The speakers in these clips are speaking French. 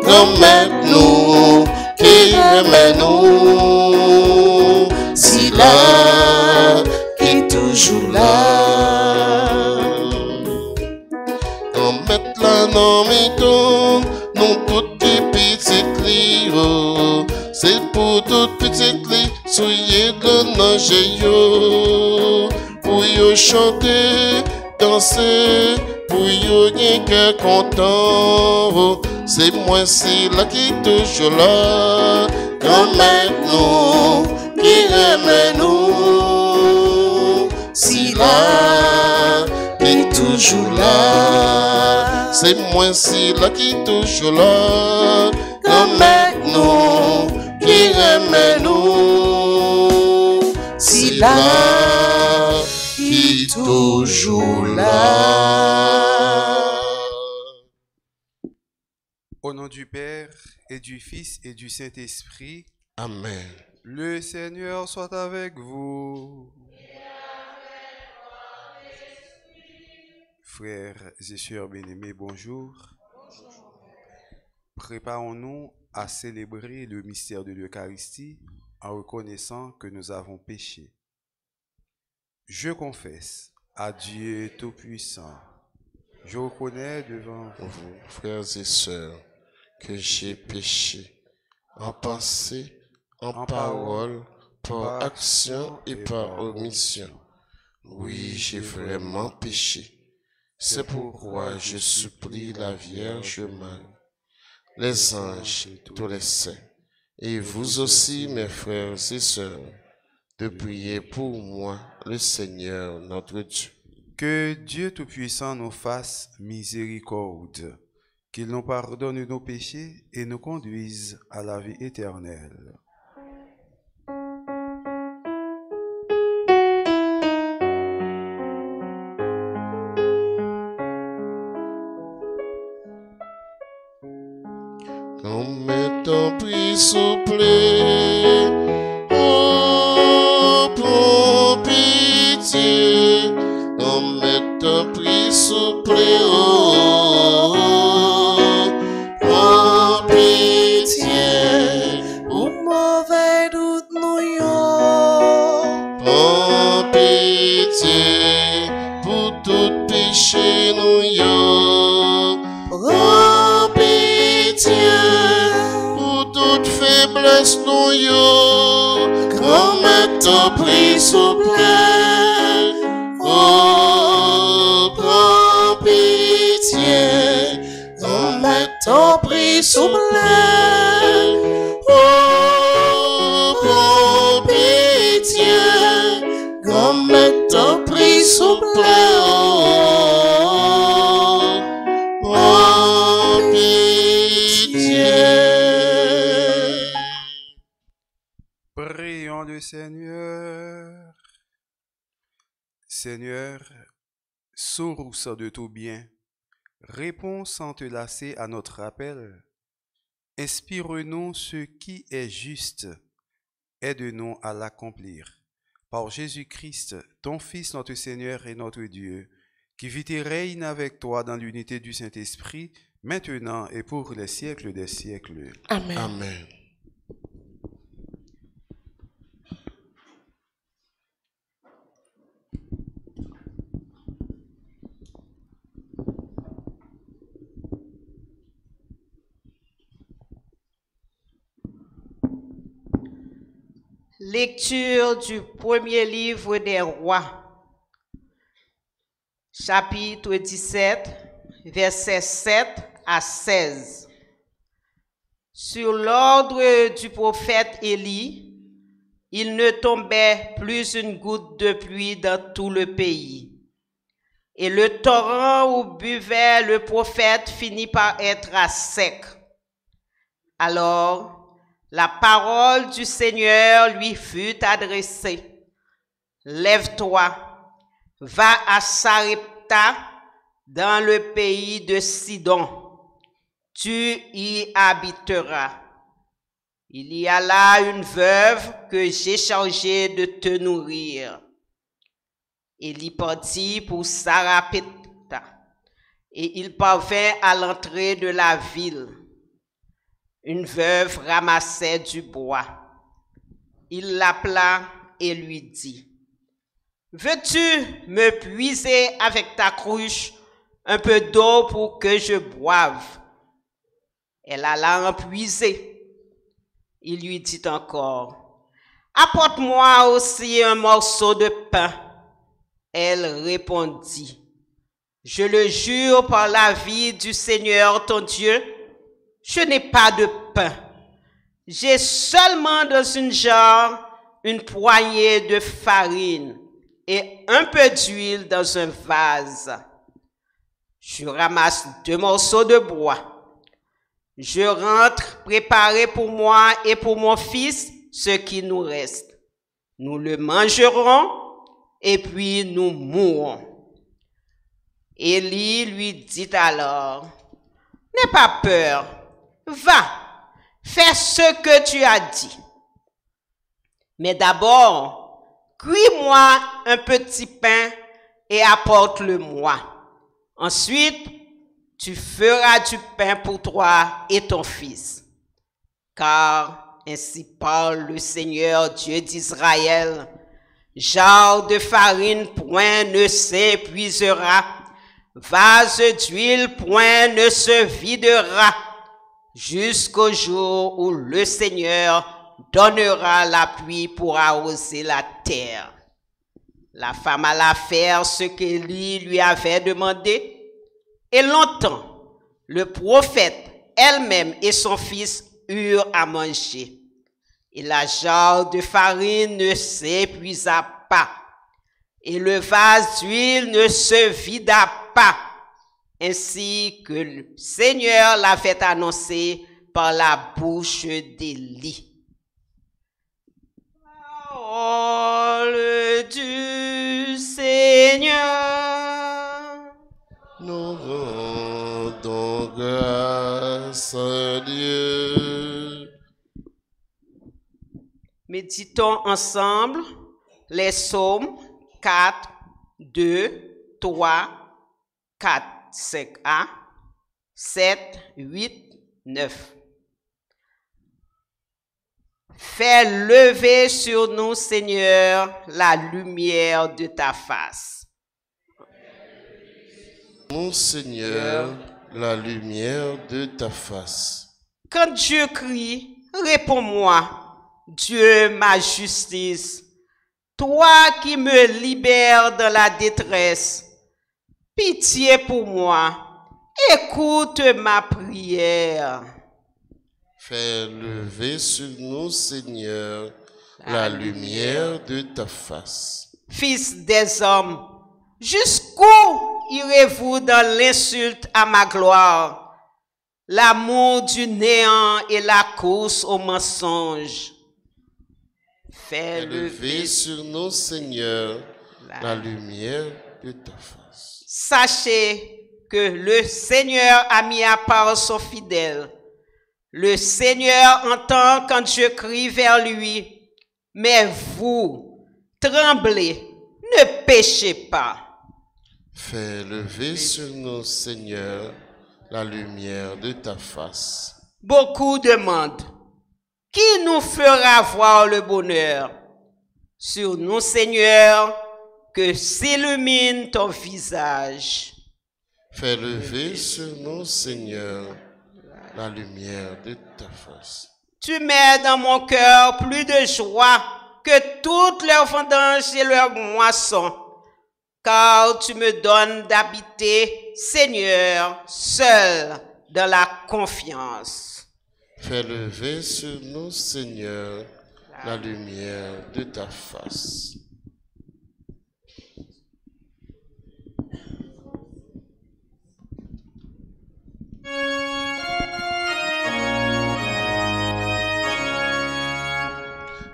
Remets-nous, qui remets-nous, si là, qui toujours là. Remets-la dans mes dons, non toutes les petites livres. C'est pour toutes petites livres, soyez de nager yo. Pour yo chanter, danser, pour yo rien que content. C'est moi si là qui toujours là. Remets-nous, qui remets-nous, si là, qui toujours là. C'est moi si là qui toujours là. Remets-nous, qui remets-nous, si là, qui toujours là. Au nom du Père et du Fils et du Saint-Esprit. Amen. Le Seigneur soit avec vous. Frères et sœurs bien-aimés, bonjour. Préparons-nous à célébrer le mystère de l'Eucharistie en reconnaissant que nous avons péché. Je confesse à Dieu Tout-Puissant. Je reconnais devant vous, frères et sœurs, que j'ai péché en pensée, en parole, par action et par omission. Oui, j'ai vraiment péché. C'est pourquoi je supplie la Vierge Marie, les anges, tous les saints, et vous aussi, mes frères et sœurs, de prier pour moi, le Seigneur notre Dieu. Que Dieu Tout-Puissant nous fasse miséricorde, qu'il nous pardonne nos péchés et nous conduise à la vie éternelle. Comme ton prix soufflé, oh, pour pitié, comme ton prix soufflé, oh, pour pitié, ou mauvais doute nous yo, pour pitié, pour tout péché nous yo, pour pitié, pour toute faiblesse nous yo, comme ton prix soufflé, oh, prends pitié, comme ton prix soufflé, oh, prends pitié, comme ton prix soufflé, oh, prends pitié. Prions le Seigneur. Seigneur, source de tout bien, réponds sans te lasser à notre appel. Inspire-nous ce qui est juste, aide-nous à l'accomplir. Par Jésus-Christ, ton Fils, notre Seigneur et notre Dieu, qui vit et règne avec toi dans l'unité du Saint-Esprit, maintenant et pour les siècles des siècles. Amen. Amen. Lecture du premier livre des rois, chapitre 17, versets 7 à 16. Sur l'ordre du prophète Élie, il ne tombait plus une goutte de pluie dans tout le pays. Et le torrent où buvait le prophète finit par être à sec. Alors, la parole du Seigneur lui fut adressée. Lève-toi, va à Sarepta, dans le pays de Sidon. Tu y habiteras. Il y a là une veuve que j'ai chargée de te nourrir. Il y partit pour Sarepta, et il parvint à l'entrée de la ville. une veuve ramassait du bois. Il l'appela et lui dit, « Veux-tu me puiser avec ta cruche un peu d'eau pour que je boive? » Elle alla en puiser. Il lui dit encore, « Apporte-moi aussi un morceau de pain. » Elle répondit, « Je le jure par la vie du Seigneur ton Dieu, je n'ai pas de pain. J'ai seulement dans une jarre une poignée de farine et un peu d'huile dans un vase. Je ramasse 2 morceaux de bois. Je rentre préparer pour moi et pour mon fils ce qui nous reste. Nous le mangerons et puis nous mourrons. » Élie lui dit alors, « N'aie pas peur, va, fais ce que tu as dit. Mais d'abord, cuis-moi un petit pain et apporte-le-moi. Ensuite, tu feras du pain pour toi et ton fils. Car ainsi parle le Seigneur Dieu d'Israël, jarre de farine point ne s'épuisera, vase d'huile point ne se videra, jusqu'au jour où le Seigneur donnera la pluie pour arroser la terre. » La femme alla faire ce qu'Élie lui avait demandé, et longtemps, le prophète elle-même et son fils eurent à manger. Et la jarre de farine ne s'épuisa pas, et le vase d'huile ne se vida pas, ainsi que le Seigneur l'avait annoncé par la bouche d'Élie. Parole du Seigneur. Nous rendons grâce à Dieu. Méditons ensemble les psaumes 4, 2, 3, 4, 5a, 7, 8, 9. Fais lever sur nous, Seigneur, la lumière de ta face. Mon Seigneur, la lumière de ta face. Quand Dieu crie, réponds-moi, Dieu, ma justice. Toi qui me libères de la détresse, pitié pour moi, écoute ma prière. Fais lever sur nous, Seigneur, la lumière de ta face. Fils des hommes, jusqu'où irez-vous dans l'insulte à ma gloire, l'amour du néant et la course au mensonge? Fais lever sur nous, Seigneur, la lumière de ta face. Sachez que le Seigneur a mis à part son fidèle. Le Seigneur entend quand je crie vers lui. Mais vous, tremblez, ne péchez pas. Fais lever sur nous, Seigneur, la lumière de ta face. Beaucoup demandent, qui nous fera voir le bonheur? Sur nous, Seigneur, que s'illumine ton visage. Fais lever sur nous, Seigneur, la lumière de ta face. Tu mets dans mon cœur plus de joie que toutes leurs vendanges et leurs moissons, car tu me donnes d'habiter, Seigneur, seul dans la confiance. Fais lever sur nous, Seigneur, la lumière de ta face.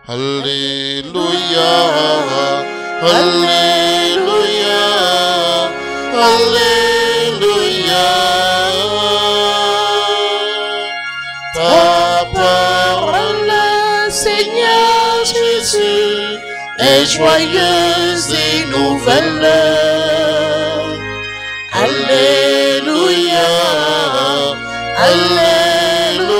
Alléluia, Alléluia, Alléluia. Ta parole, Seigneur Jésus, est joyeuse et nouvelle. Alléluia, Alléluia.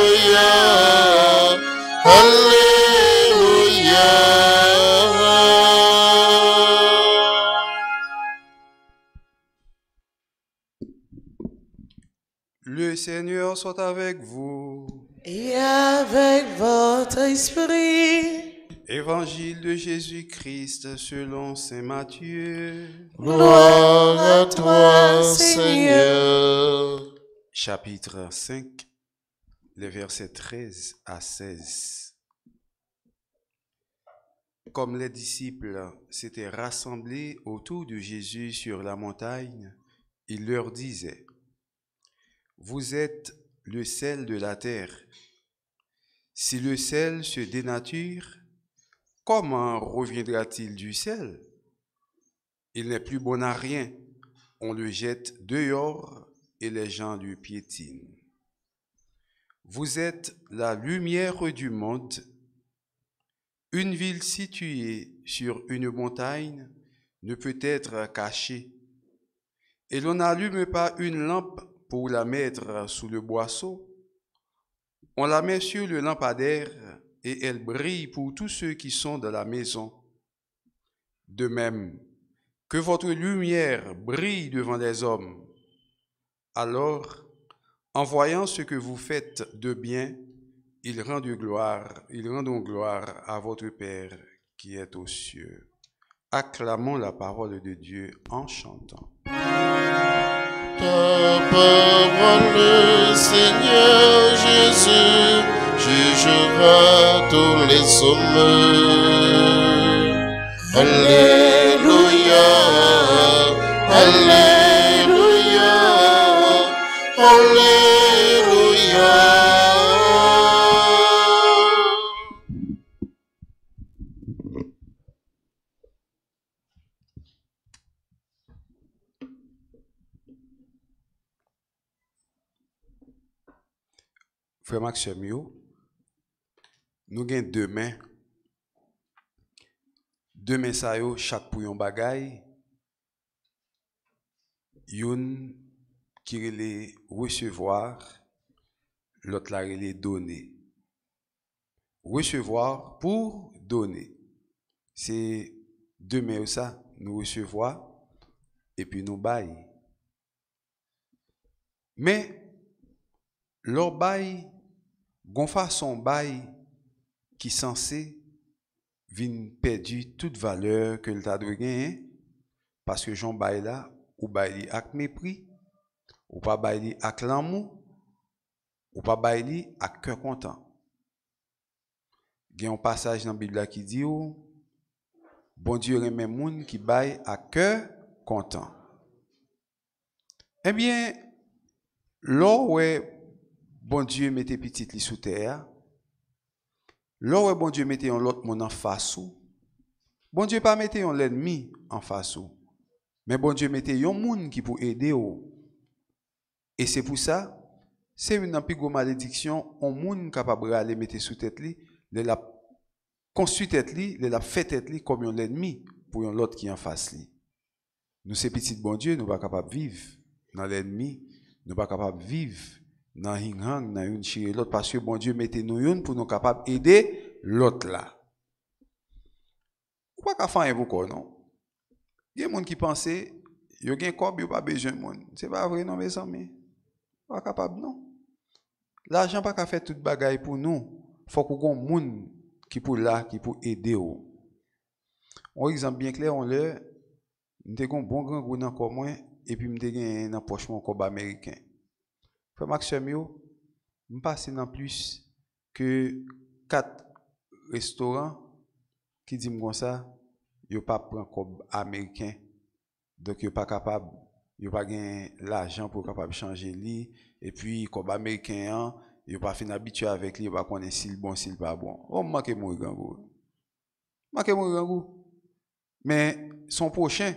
Le Seigneur soit avec vous. Et avec votre esprit. Évangile de Jésus-Christ selon saint Matthieu. Gloire à toi, Seigneur. Chapitre 5, les versets 13 à 16. Comme les disciples s'étaient rassemblés autour de Jésus sur la montagne, il leur disait: Vous êtes le sel de la terre. Si le sel se dénature, comment reviendra-t-il du sel? Il n'est plus bon à rien. On le jette dehors et les gens le piétinent. Vous êtes la lumière du monde. Une ville située sur une montagne ne peut être cachée. Et l'on n'allume pas une lampe pour la mettre sous le boisseau. On la met sur le lampadaire et elle brille pour tous ceux qui sont dans la maison. De même, que votre lumière brille devant les hommes. Alors, en voyant ce que vous faites de bien, ils rendent gloire à votre Père qui est aux cieux. Acclamons la parole de Dieu en chantant. Ta parole, Seigneur Jésus, jugera tous les hommes. Alléluia, Alléluia, Alléluia. Frère Maxime, nous avons demain. Demain, ça yo, chaque pour yon bagay, yon qui relè recevoir, l'autre la relè donner. Recevoir pour donner. C'est demain ça, nous recevoir et puis nous bail. Mais, leur bail, gon façon bail qui censé vin perdu toute valeur que l'ta doit gagner parce que Jean bail là ou bail ak mépris ou pas bail ak l'amour ou pas bail ak cœur content. Il y a un passage dans la Bible qui dit bon Dieu remet moun qui bail ak cœur content. Eh bien, là où bon Dieu mette petit li sous terre, là où bon Dieu mette un l'autre monde en face ou, bon Dieu pas mette un l'ennemi en face ou, mais bon Dieu mette un monde qui pour aider ou. Et c'est pour ça, c'est une plus grosse malédiction, un monde capable d'aller mettre sous tête li, de la construire tête li, de la fait tête li comme un ennemi pour un l'autre qui en face li. Nous c'est petit bon Dieu, nous pas capable vivre dans l'ennemi, nous pas capable vivre dans hing-hang, dans une chire l'autre, parce que bon Dieu mettez nous une pour nous capables aider l'autre là. Ou pas qu'à faire beaucoup, non? Il y a des gens qui pensent, il y a un corps, il n'y a pas besoin de monde. C'est pas vrai, non, mes amis? Pas capable, non? L'argent pas qu'à faire toute bagaille pour nous. Il faut qu'on ait un monde qui pour là, qui pour aider. Un exemple bien clair, on l'a, nous avons un bon grand groupe encore moins, et puis nous avons un empochement comme américain. Frère Maxime, je passe dans plus que 4 restaurants qui disent comme ça, ils ne pas prendre comme américain. Donc, ils ne pas capable, ils pas l'argent pour capable changer lui. Et puis, comme américain, ils ne pas fin habitué avec lui, ils ne pas connaître s'il bon, s'il pas bon. Oh, manque mon grand goût. Manque mon grand goût. Mais son prochain,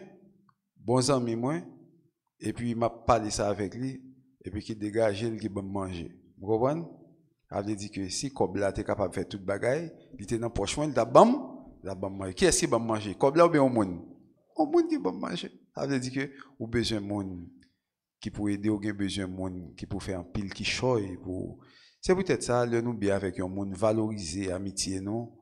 bon ami moi, et puis il m'a parlé ça avec lui. Et puis qui dégage il qui va manger. Vous comprenez? Elle dit que si Kobla est capable de faire toute bagaille, il était dans le poche, il a bam manger. Qui est-ce qui va manger? Kobla ou bien au monde? Au monde qui va manger. Elle dit que ou besoin de monde qui pour aider, ou besoin de monde qui pour faire un pile qui choye pour. C'est peut-être ça, le nous bien avec un monde valoriser amitié non.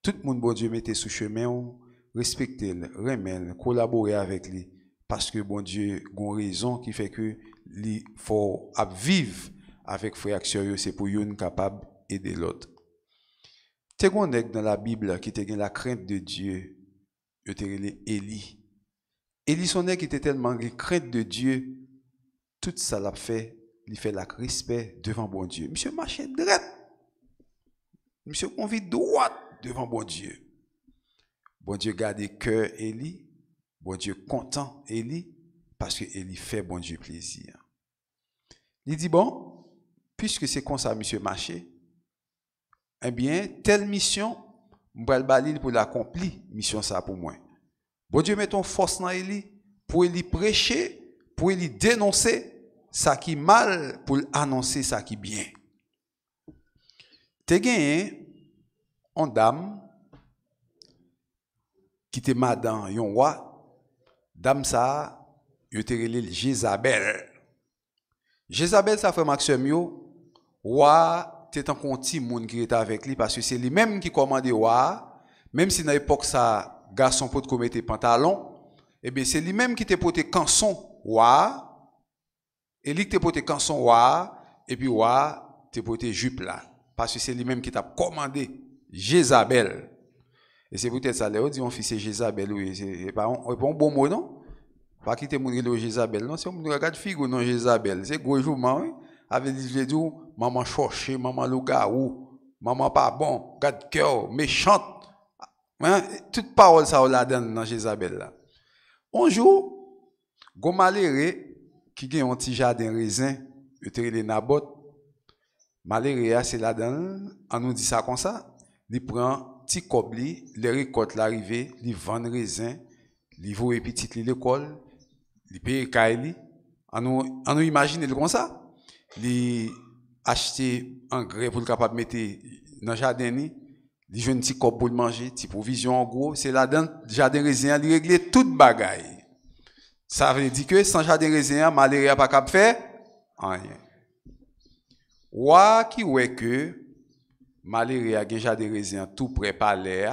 Tout le monde bon Dieu mettez sous chemin, respecter, remettre, collaborer avec lui parce que bon Dieu a une raison qui fait que il faut vivre avec frère action, c'est pour yon capable aider l'autre. Te gon nèg dans la Bible qui te gen la crainte de Dieu, yo te relé Élie. Élie son nèg qui était tellement crainte de Dieu, tout ça l'a fait, il fait la respect devant bon Dieu. Monsieur marché droit. Monsieur convie droit devant bon Dieu. Bon Dieu garde cœur Élie, bon Dieu content Élie parce que Élie fait bon Dieu plaisir. Il dit bon, puisque c'est comme ça monsieur marché, eh bien, telle mission, m'bral balil pour l'accomplir, mission ça pour moi. Bon Dieu met ton force dans Élie, pour Élie prêcher, pour Élie dénoncer ça qui mal, pour annoncer ça qui bien. Te gagné, on dame, qui te madame, yon roi, dame ça, yo te relé Jézabel. Jézabel, ça fait Maxime yo, roi, c'est un petit monde qui était avec lui parce que c'est lui-même qui commandait roi, même si dans l'époque ça garçon peut commettre pantalon, et bien c'est lui-même qui te porté canson roi, et lui qui te porté canson roi, et puis roi te porté jupe là parce que c'est lui-même qui t'a commandé Jézabel. Et c'est peut-être ça là dit on fils Jézabel oui, c'est pas un bon mot non? Pas quitter mon le Jézabel non, c'est on regarde figure non Jézabel, c'est gros jourement oui. Avec des dit maman chercher, maman loup-garou, maman pas bon, garde cœur, méchante. Hein? Toute parole ça là dans Jézabel là. Un jour, gon malheureux qui gagne un petit jardin raisin, il te relé Nabot. Malheureux c'est là dedans, on nous dit ça comme ça, il prend petit cobli, les récoltes l'arrivée, il vend raisin, il voit petit l'école, il paye caille. On nous imagine comme ça. Li acheter engrais pour le capable mettre dans jardin ni, li joine petit cop pour manger, petit provision en gros, c'est là dans jardin raisin, li régler toute bagaille. Ça veut dire que sans jardin raisin, malheureux pas capable faire rien. Wa qui ouais que malheureux a gen jardin raisin tout près palais,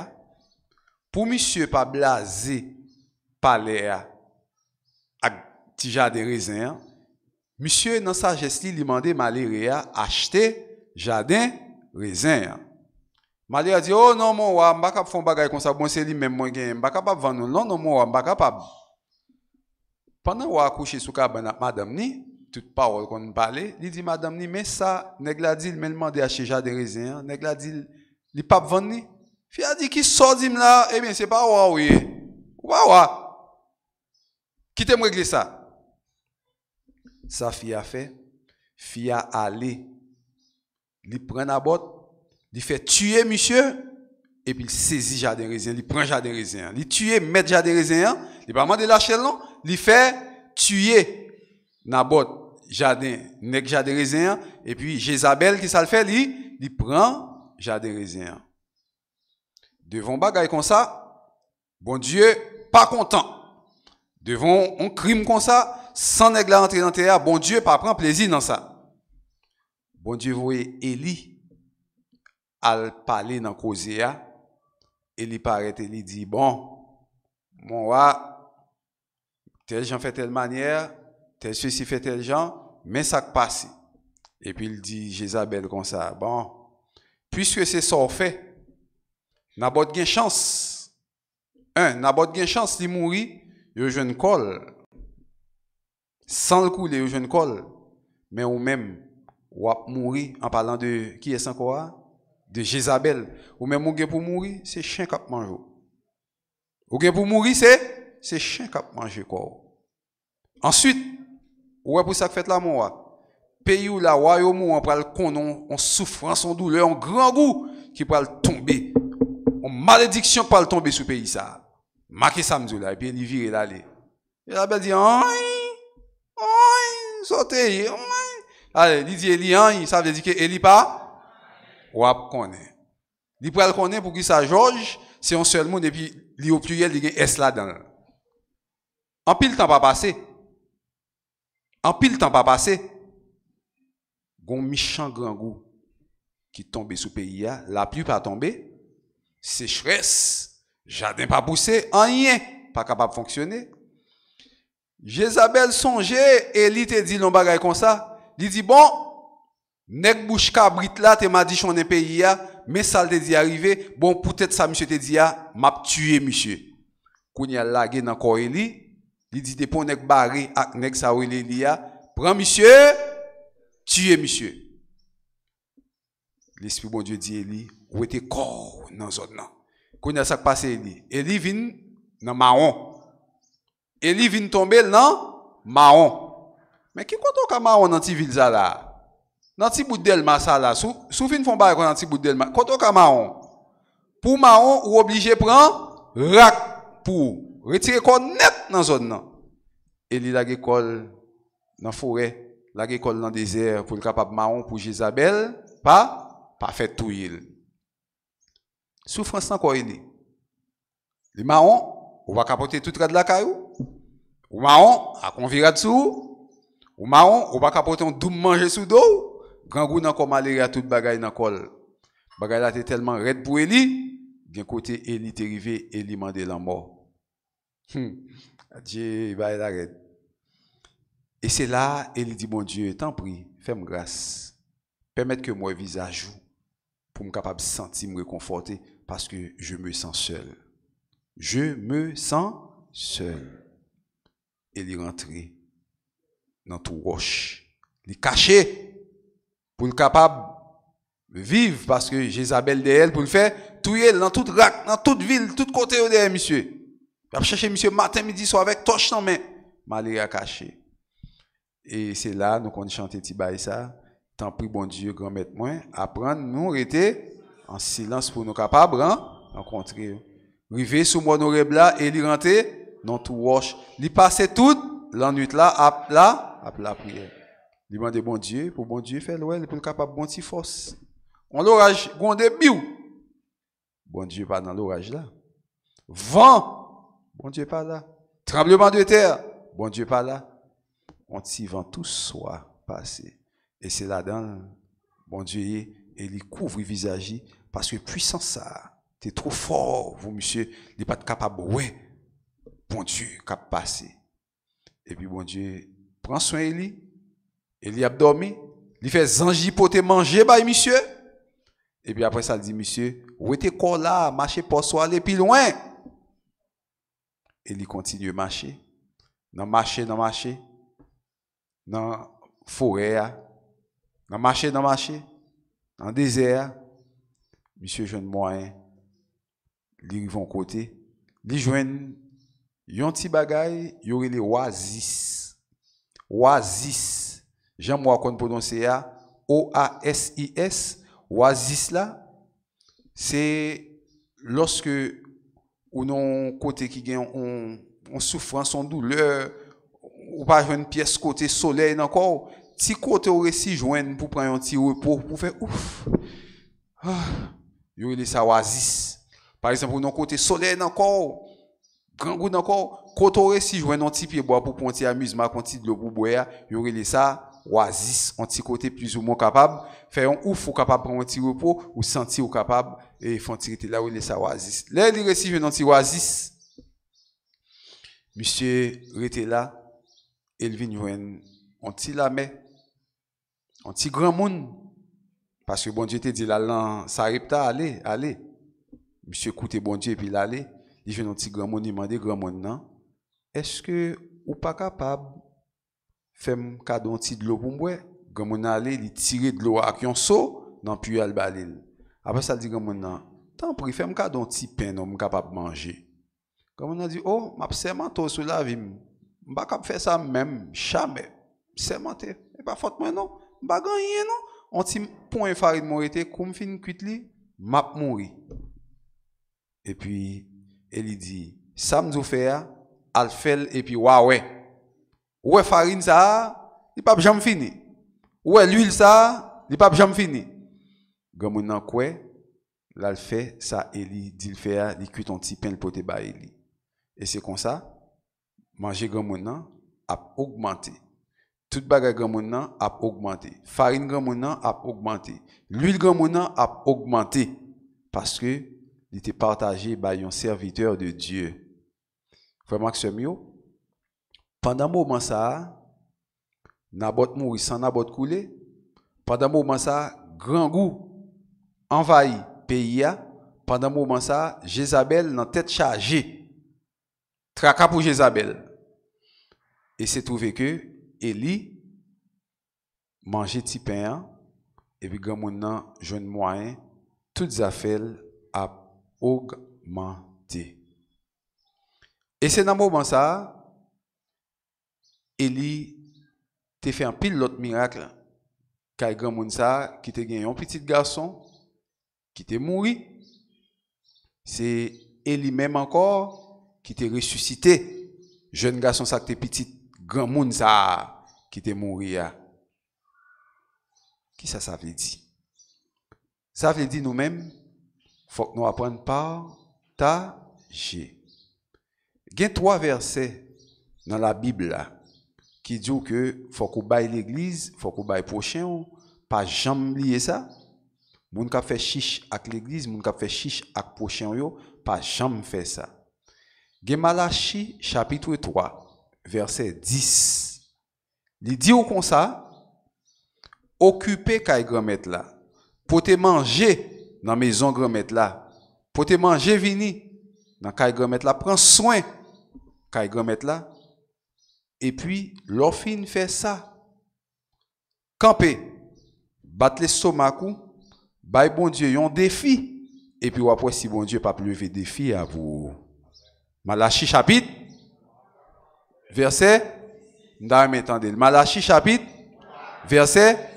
pour monsieur pas blaser palais à petit jardin raisin. Monsieur, dans sa geste, il demandait malheureux à acheter jardin raisin. Malheureux a dit, oh non, mon roi, je ne peux pas faire un bagage comme ça, bon, c'est lui-même, moi, je ne peux pas vendre. Non, non, mon roi, je ne suis pas capable. Pendant qu'on a couché sous cabane, madame, ni, toute parole qu'on parlait, il dit, madame, ni, mais ça, nèg la dit, il m'a demandé d'acheter jardin raisin, nèg la dit, il ne peut pas vendre, ni. Fille a dit, qui sort d'im là, eh bien, c'est pas roi, oui. Roi. Qui t'aime régler ça? Sa fille a fait, fille a allé, il prend la botte, il fait tuer monsieur, et puis il saisit jardin raisin, il prend jardin raisin, il tue, met jardin raisin, il pas demander lâcher non, il fait tuer Nabot jardin, nèg jardin raisin, et puis Jézabel qui ça le fait, il prend jardin raisin. Devant bagaille comme ça, bon Dieu pas content. Devant un crime comme ça, sans nèg la entrer dans terre, bon Dieu pas prend plaisir dans ça. Bon Dieu voyait Élie al parler dans causea, Élie paraît Élie dit bon, mon roi, tel gens fait telle manière, tel ceci fait tel gens, mais ça passe. Et puis il dit Jézabel comme ça, bon, puisque c'est ça fait, Nabot gen chance. Nabot gen chance li mouri, yo jeune col. Sans le couler, yo jeune col. Mais ou même, ou a mouri en parlant de qui est encore? De Jézabel. Ou même ou gen pour mourir, c'est chien qui mange. Ou gen pour mourir, c'est chien qui mange quoi. Ensuite, ou pour ça que fait la mort. Pays où la royaume on pral konon, on souffrance, on douleur, on grand goût qui pral tomber. On malédiction pral tomber sur pays ça. Marquez samedi là et puis il vire l'aller. Et la belle dit sautez. Allez, il dit Eli, ça veut dire que Eli pas ou ap connaît. Il pral connaît pour qui ça Georges, c'est un seul monde et puis li au pluriel il y a S là-dedans. En pile temps pas passé. En pile temps pas passé. Gon méchant grand goût qui tombe sous pays là, la pluie pas tomber, sécheresse, jardin pas poussé, rien pas capable de fonctionner. Jézabel songeait, Élie te dit l'on bagay comme ça. Il dit bon, nèg bouche cabrit là, te m'a dit qu'on est pays là, mais ça te dit arrivé, bon peut-être ça monsieur te dit m'a tué monsieur. Kounya lagé dans corps Élie, il dit te pon nèg barré ak nèg ça ou Élie prend monsieur, tuer monsieur. L'esprit bon Dieu dit Élie, où était corps dans zone là. Kounya ça passe Élie. Élie vient dans marron. Élie vient tomber dans marron. Mais qui compte au marron dans ti ville ça là? Dans ti bout d'Elma ça là, sou fin font bail dans ti bout d'Elma. Compte au marron. Pour marron ou obligé prendre rack pour retirer corps net dans zone là. Élie la école dans forêt, la école dans désert pour le capable marron pour Jézabel, pas fait tout il. Souffrance encore Élie. Les marron, on va capoter tout de la caillou. Ou marron, à convirer dessous. Ou marron, on va capoter un double manger sous dos. Grand goût dans comme aller à toute bagaille dans col. Bagaille là était tellement raide pour Élie, d'un côté Élie t'est arrivé, Élie mandé la mort. Dieu va la raide. Et c'est là Élie dit bon Dieu, t'en prie, fais-moi grâce. Permettre que moi visage pour me capable sentir me réconforter parce que je me sens seul. Je me sens seul. Et il est rentré dans tout roche. Il est caché pour le capable de vivre parce que Jézabel d'elle pour le faire tout dans toute rac, dans toute ville, tout côté derrière monsieur. Il va chercher monsieur matin, midi, soir avec torche en main. Malgré à caché. Et c'est là nous qu'on chante petit bail ça. Tant pis bon Dieu grand maître moi apprendre nous rester en silence pour nous capables rencontrer. Rivé sous mon honorable là et il rentrer dans tout roche. Il passait toute la nuit là à la prière. Il demandait bon Dieu pour bon Dieu faire l'ouel pour le capable bon petit force. On l'orage gondé biou. Bon Dieu pas dans l'orage là. Vent, bon Dieu pas là. Tremblement de terre, bon Dieu pas là. On t'y vent tout soit passé. Et c'est là-dedans, bon Dieu, et il couvre le visage parce que puissance ça, t'es trop fort, vous monsieur, il n'est pas capable, ouais, bon Dieu, cap passé. Et puis bon Dieu, prend soin Élie, Élie a dormi, il fait zangi pour te manger, bah monsieur. Et puis après ça, il dit, monsieur, où était corps là, marchez pour soi, aller plus loin. Élie continue à marcher, dans forêt, dans marché, dans désert, monsieur jeune moyen, li vont côté, li joine yon ti bagay, yore les oasis. Oasis. Jean moi qu'on prononcer OASIS. Oasis là, c'est lorsque ou non côté qui gagne on souffrance, on douleur, ou pas une pièce côté soleil encore, ti côté ou si joindre pour prendre un petit repos pour faire ouf. Yo il ça oasis. Par exemple, non côté soleil encore, grand goût encore, côté ou si joindre un petit pied bois pour prendre un petit amusement, un petit de l'eau pour boire, yo il ça oasis, un petit côté plus ou moins capable faire un ouf ou capable prendre un petit repos ou sentir ou capable et font tirer là où il ça oasis. Là il receive un petit oasis. Monsieur était là, il vient joindre un petit lamé, un petit grand monde. Parce que bon Dieu te dit là, ça repta, allez. Monsieur écoute bon Dieu, puis il allait. Il vient un petit grand monde, il demande grand monde, non? Est-ce que ou pas capable faire un cadeau un petit de l'eau pour moi? Grand monde allait, il tire de l'eau avec un seau, dans puis il balil. Après ça, il dit grand monde, non? Tant pis, fais un cadeau un petit pain, non, capable de manger. Grand monde a dit, oh, m'a sermenté sur la vie. Je pas capable faire ça même, jamais. Sermenté, et pas faute moi non. Pas gagner non. On ti point farine morité comme fin cuite li, m'a mouri. Et puis elle dit, ça m'dou faire, al fait et puis ouais. Ouais farine ça, il pas jamais fini. Ouais l'huile ça, il pas jamais fini. Gamin nan quoi, là fait ça Eli dit le faire, il cuit un petit pain pour te ba Eli. Et c'est comme ça, manger gamin nan a augmenté. Tout bagay grand moun nan a augmenté. Farine grand moun nan a augmenté. L'huile grand moun nan a augmenté. Parce que il était partagé par un serviteur de Dieu. Frère Maxime, Pendant moment ça, Naboth mourit sans Naboth coulé. Pendant moment ça, grand goût envahit pays. Pendant moment ça, Jézabel dans tête chargée. Tracas pour Jézabel. Et c'est trouvé que Élie mangeait petit pain et puis grand moun nan jeune moyen toutes affaires a augmenté. Et c'est dans moment ça Élie te fait un pile l'autre miracle car grand moun ça qui te gagné un petit garçon qui te mouri. C'est Élie même encore qui te ressuscité. Jeune garçon ça qui te petit grand moun ça qui te mouri. Qui ça veut dire? Ça veut dire nous-mêmes, faut que nous apprenions partager. Il y a 3 versets dans la Bible là, qui disent que faut qu'on baille l'église, faut qu'on baille prochain, pas jamais lier ça. Moun ka fait chiche avec l'église, moun ka fait chiche avec prochain yo, pas jamais faire ça. Gen Malachi chapitre 3 verset 10. Il dit comme ça, occupez kay grand-mère là, pour te manger dans maison grand-mère là, pour te manger vini dans kay grand-mère là, prends soin kay grand-mère là. Et puis l'orphine fait ça. Camper, battre l'estomac, bay bon Dieu yon défi et puis après si bon Dieu pas lever défi à vous. Malachi chapitre verset Malachi chapitre verset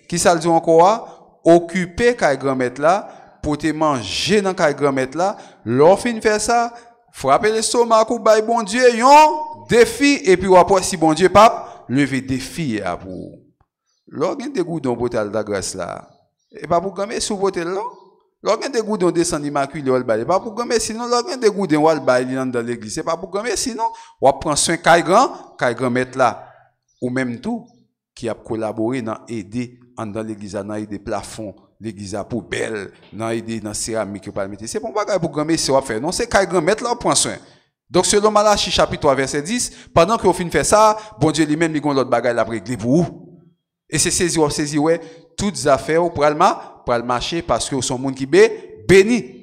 qui ça dit encore occuper kay grand-mère là pour te manger dans kay grand-mère là l'orphine fait ça frapper l'estomac ou bay bon Dieu yon défi et puis après si bon Dieu pas lever défi à vous. Lorsqu'on des goudons botal da grâce là et pas pour gagner sous botel là. Lorsqu'on des goudons descend immaculé ou bail pas pour gagner sinon lorsqu'on des goudons ou bail dans l'église c'est pas pour gagner sinon on prend soin kay grand-mère là ou même tout qui a collaboré dans aider dans l'église dans aider plafond l'église à poubelle dans aider dans céramique pas mettre c'est pas bagage pour gagner c'est on faire non c'est kay grand-mère là on prend soin. Donc selon Malachi chapitre 3 verset 10 pendant que vous fin fait ça bon Dieu lui-même il gon l'autre bagage la régler pour vous. Et c'est saisi ouais toutes affaires pour le marcher parce que vous sont monde qui béni.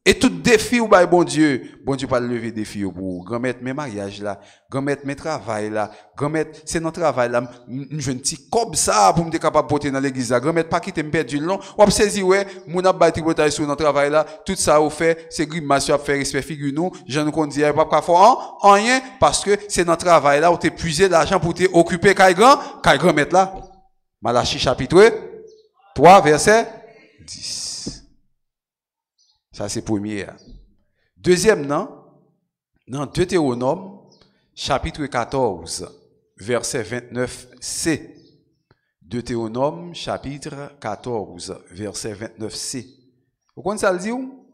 Et tout défi ou bon Dieu pas lever défi pour grand-mère mes mariage là, grand-mère mes travail là, grand-mère c'est notre travail là, je ne petit comme ça pour me capable porter dans l'église là, grand-mère pas quitter me perdre du long. Ou saisi ouais, mon a bâti bataille sur notre travail là, tout ça au fait, c'est grimace à faire respect figure nous, je ne qu'on dit pas faire rien parce que c'est notre travail là où tu puiser l'argent pour te occuper kay grand-mère là. Malachi chapitre 3 verset 10. Ça c'est premier. Deuxième dans Deutéronome chapitre 14 verset 29c. Deutéronome chapitre 14 verset 29c. Vous connaissez ça le dit où?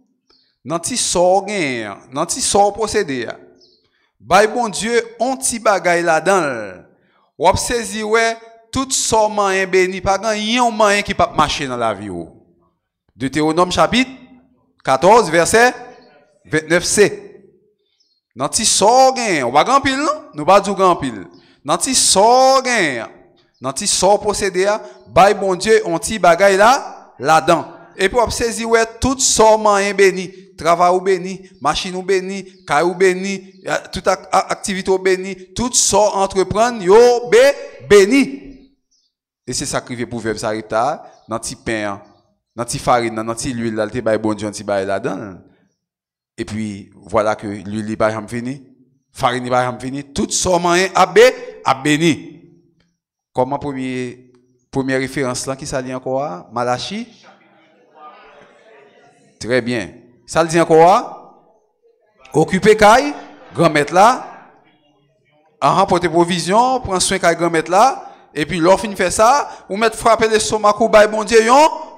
Nan ti sort procédé. Bay bon Dieu on ti bagay là-dedans. Ou ap saisi ouais tout sort moyen béni pas grand yon moyen qui pas marcher dans la vie. Deutéronome chapitre 14 verset 29c. Nan ti sort gen, on va grand pile non? Nous pas du grand pile. Nan ti sort gen, nan ti sort procédé bay bon Dieu on ti bagay là-dedans. Et puis on saisi ouais tout sort moyen béni, travail ou béni, machine ou béni, caille ou béni, toute activité ou béni, tout sort entreprendre yo béni. Et c'est ça qui veut pour vivre ça dans ti pain, dans ti farine, dans ti l'huile là, te bay bon Dieu ti bay là-dedans. Et puis voilà que l'huile ba jam fini, farine ba jam fini, tout sort moyen a béni. Comment première référence là qui ça dit encore Malachi. Très bien. Ça le dit encore occuper kay grand-mère là, en remporter provision, prendre soin kay grand-mère là. Et puis l'orphine fait ça, ou mettre frapper les stomac ou bay bon Dieu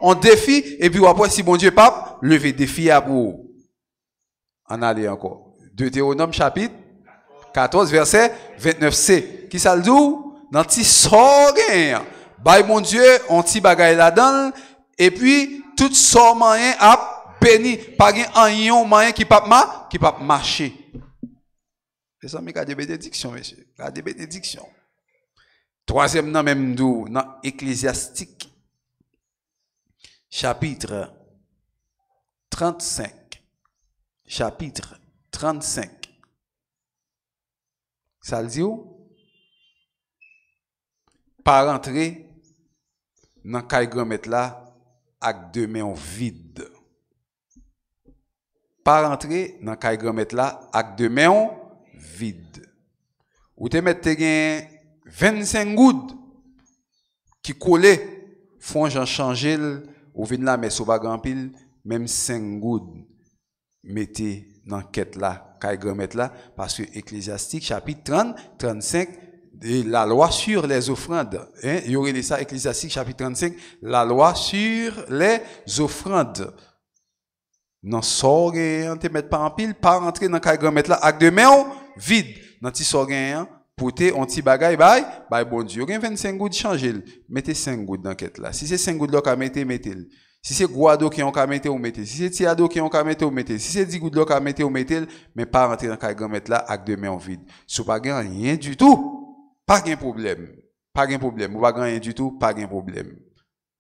on défi et puis après si bon Dieu pape lever défi à vous. En aller encore. Deutéronome chapitre 14 verset 29c. Qui ça le dit? Dans ti sorgen, bay bon Dieu on ti bagay là-dedans et puis tout sort moyen a béni, pas gen an yon moyen qui pape marcher. Les amis, il y a des bénédictions, monsieur. Il y a des bénédictions. Troisième nom, même d'où, dans Ecclésiastique, chapitre 35. Chapitre 35. Ça le dit où? Pas rentrer dans le grand-mère là avec deux mains vides. Pas rentrer dans le grand-mère là avec deux mains vides. Ou te mettre 25 gouttes qui collaient, font j'en changer, ou vin la mais sous grand pile, même 5 gouttes mettez dans quête là, caille grand-mère là, parce que Ecclésiastique chapitre 30, 35, la loi sur les offrandes. Hein? Il y aurait ça, Ecclésiastique chapitre 35, la loi sur les offrandes. Non, sort, te mettre pas en pile, pas rentrer dans caille grand-mère là, avec deux mains vides. Dans ti sort, pour te, on ti bagay, bye, bon Dieu. Vous 25 gouttes changer, mettez 5 gouttes dans quête là. Si c'est 5 gouttes là, qu'à mettez. Si c'est guado qui ont qu'à mettre ou mettez. Si c'est tiado qui ont qu'à mettre ou mettez. Si c'est 10 gouttes là qu'à mettre ou mettez, mais pas rentrer dans caille grand-mère là, avec deux mains en vide. Si vous pas rien du tout, pas de problème. Pas de problème. Vous pas rien du tout, pas de problème.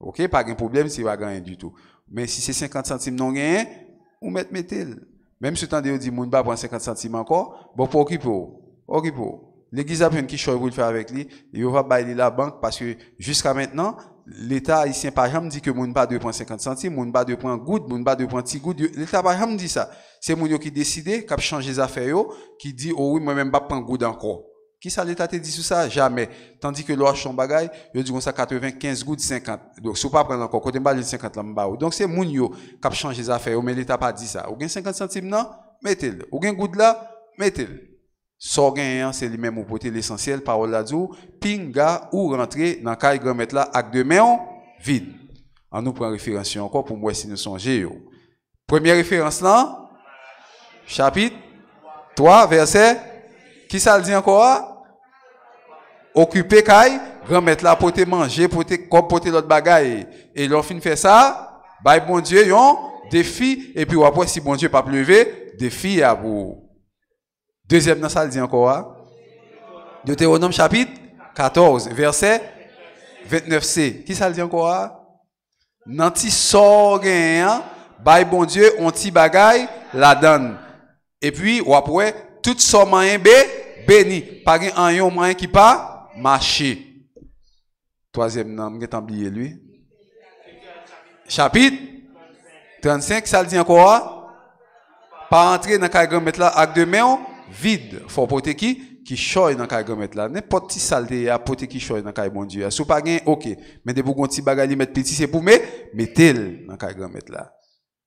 OK? Pas de problème si vous pas rien du tout. Mais si c'est 50 centimes non rien, ou mettez. Même si vous entendez dit moun pas prendre 50 centimes encore, bon pour occuper. L'église a pris qui choix pour le faire avec lui, il va bailler la banque parce que jusqu'à maintenant, l'État haïtien par exemple dit que moun pas 2.50 centimes, moun pas 2 gouttes, moun pas 2 petits gouttes. L'État par exemple dit ça. C'est moun qui décide, qui a changé les affaires yo, qui dit oh oui, moi même pas prendre goutte encore. Qui ça l'État te dit sur ça? Jamais. Tandis que l'autre son bagay, il dit comme ça 95 gouttes 50. Donc si vous pas prendre encore côté bas 50 là m'ba. Donc c'est moun yo qui a changé les affaires, mais l'État pas dit ça. Ou gen 50 centimes non, mettez-le. Ou gen goutte là, mettez-le. Sort gagnant, c'est lui-même ou porter l'essentiel, parole là dit, pinga ou rentrer dans caille grand-mère là avec deux mains vides. On nous prend référence encore pour moi si nous songez. Première référence là, chapitre 3, verset, qui ça le dit encore? Occuper caille, grand-mère là, pour te manger, comme porter l'autre bagaille. Et l'on fin fait ça, bye bon Dieu, yon, défi, et puis après si bon Dieu pas pleuver, défi à vous. Deuxième dans ça, dit encore. Deutéronome chapitre 14, verset 29c. Qui ça le dit encore? Nanti sort gagnant, bay bon Dieu, on ti bagay, la donne. Et puis, ou après, tout son moyen béni. Pas un yon moyen qui pas marché. Troisième nom, j'ai oublié lui. Chapitre 35, ça le dit encore. Pas entrer dans le grand-mère là avec deux mains vide. Faut porter qui choy dans caille grand-mère là. N'importe qui saleté à porter qui choy dans caille bon Dieu. Si pas gain OK, mais de pour petit bagage mettre petit c'est pour mettez dans caille grand-mère là.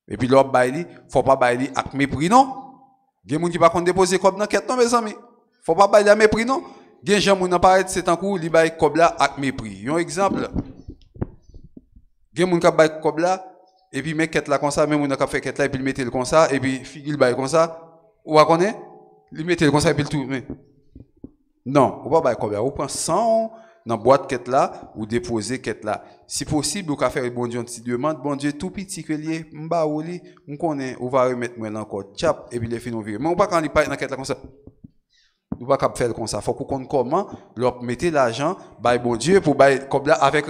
Et puis l'autre baili, faut pas baili avec mépris non. Gen moun qui pas kon déposer comme dans quête non mes amis. Faut pas baili à mépris non. Gen gens moun apparaître c'est en cours li bail comme là avec mépris. Un exemple. Gen moun qui bail comme là et puis met quête là comme ça, même moun qui fait quête là et puis mettre le comme ça et puis figure bail comme ça. Ou va connaît? Li mette le comme ça et puis le tout mais non, ou pas bail comme là, ou prend 100 dans boîte quête là ou déposer quête là. Si possible, ou ka faire bon Dieu une petite demande, bon Dieu tout petit que lié, m'ba ou li, on connaît, ou va remettre moi encore chap et puis les fin virer. Mais on pas quand il pas dans quête là comme ça. Ou pas cap faire comme ça, faut qu'on connaisse comment leur mettre l'argent bail bon Dieu pour bail comme là avec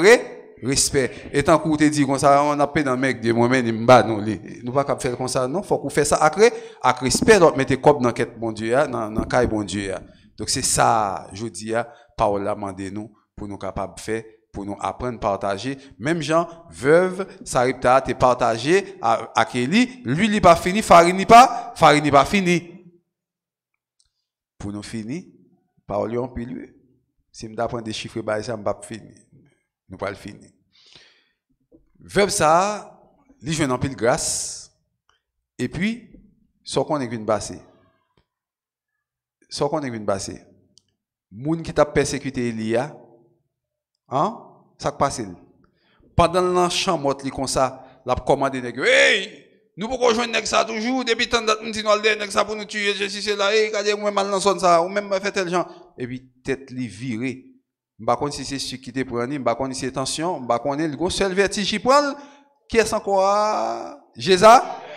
respect. Et tant qu'on te dit comme ça, on a pas dans mec de moi-même m'ba non li. Nous pas cap faire comme ça non, faut qu'on fait ça avec respect, leur mettre comme dans quête bon Dieu dans caille bon Dieu. Donc c'est ça, je dis parole la mandé nous pour nous capables faire, pour nous apprendre partager. Même gens veuve, ça arrive à te partager à Kelly, lui il pas fini, farine pas fini. Pour nous finir, parole on peut lui. Si me apprendre des chiffres bas ça m'pas fini. Nous pas le finir. Veuve ça, lui joue en pile grâce et puis soit qu'on est venu passer. Soit qu'on est venu passer. Moun qui t'a persécuté Elia, hein? Ça qui passe. Pendant la chambre li comme ça, l'a commandé nèg, hey, nous pouvons joindre nèg ça toujours depuis tant d'autres nous allons nèg ça pour nous tuer, je c'est là, hey, regardez moi mal dans son ça, ou même fait tel genre et puis tête li virée. M'pa connait si c'est ce qui te prend, m'pa connait si c'est tension, m'pa connait le gros seul vertige qui prend qui est encore Jésus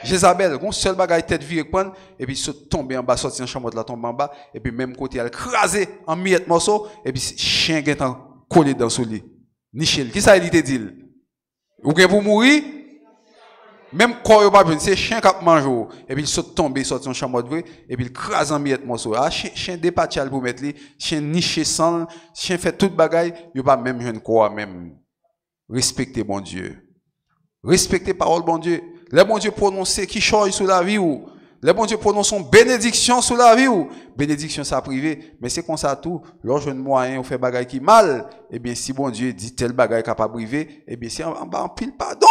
Jézabel, un seul bagage tête virée prendre et puis saute tomber en bas, sortir en chambre là tomber en bas et puis même côté elle craser en miettes morceaux et puis chien qui est collé dans son lit. Nichel, qui ça il te dit? Ou bien pour mourir même quand il pas besoin, c'est chien qui mange et puis il saute tomber sortir en chambre vrai et puis il crase en miettes morceaux. Ah chien dépatchal pour mettre lui, chien niché sans, chien fait toute bagaille, il pas même jeune quoi même. Respectez bon Dieu. Respectez parole bon Dieu. Les bon Dieu prononcer qui change sur la vie ou les bon Dieu prononce bénédiction sur la vie ou bénédiction ça privé mais c'est comme ça tout lorsque moyen on fait bagaille qui mal et bien si bon Dieu dit tel bagaille capable privé et bien c'est en pile pardon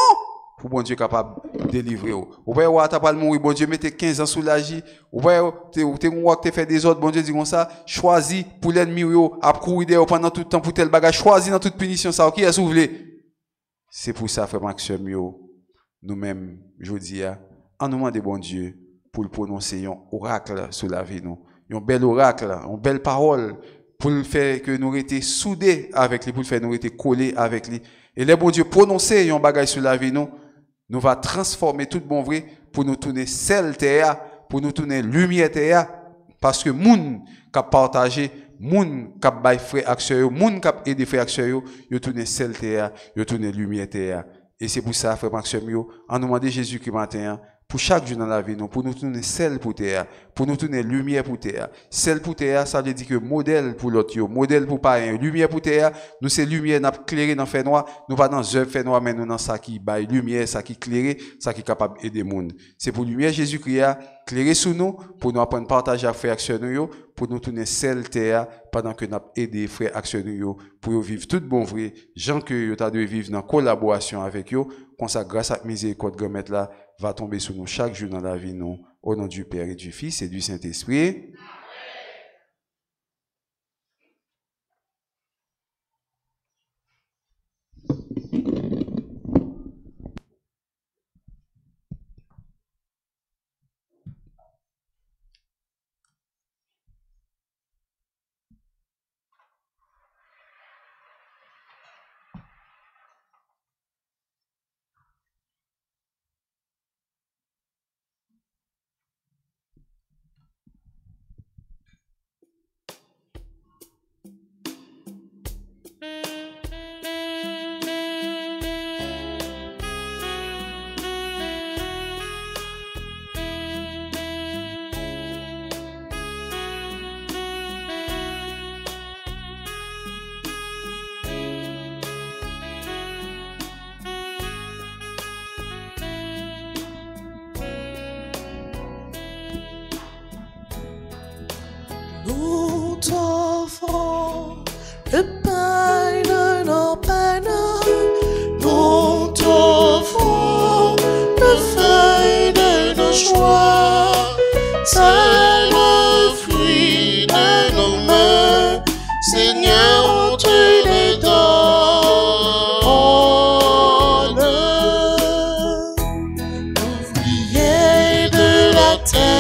pour bon Dieu capable délivrer ou voyez ou t'as pas mourir bon Dieu mettez 15 ans sous l'agi ou voyez t'es fait des autres bon Dieu dit comme ça choisis pour l'ennemi ou à courir pendant tout le temps pour tel bagage choisis dans toute punition ça qui est soulevé c'est pour ça frère Maxime nous-mêmes je dis en nous demande bon Dieu pour le prononcer un oracle sur la vie nous un bel oracle une belle parole pour le faire que nous étions soudés avec lui pour le faire nous étions collés avec lui et les bon Dieu prononcer un bagage sur la vie nous va transformer tout bon vrai pour nous tourner sel terre pour nous tourner lumière terre parce que moun qui partager moun qui bail frère action moun qui aider frère action yo tourner sel terre yo tourner lumière terre et c'est pour ça frère Maxime en nous demander Jésus qui matin pour chaque jour dans la vie, pour nous tourner sel pour terre, pour nous tourner lumière pour terre. Sel pour terre, ça veut dire que modèle pour l'autre, modèle pour pareil. Lumière pour terre, nous c'est lumière n'a clairé dans fait noir, nous pas dans œuvre fait noir mais nous dans ça qui bail lumière, ça qui clairé, ça qui capable aider monde. C'est pour lumière Jésus-Christ clairer sous nous pour nous apprendre partager avec frères actionnaires pour nous tourner sel terre pendant que nous aider frères actionnaires pour vivre tout bon vrai, gens que yo t'a de vivre dans collaboration avec eux, comme ça grâce à miséricorde grand là va tomber sur nous chaque jour dans la vie, nous, au nom du Père et du Fils et du Saint-Esprit. Nous t'offrons le pain de nos peines, nous t'offrons le fruit de nos joies, c'est le fruit de nos mains, Seigneur, on te les donne. Ouvrier de la terre,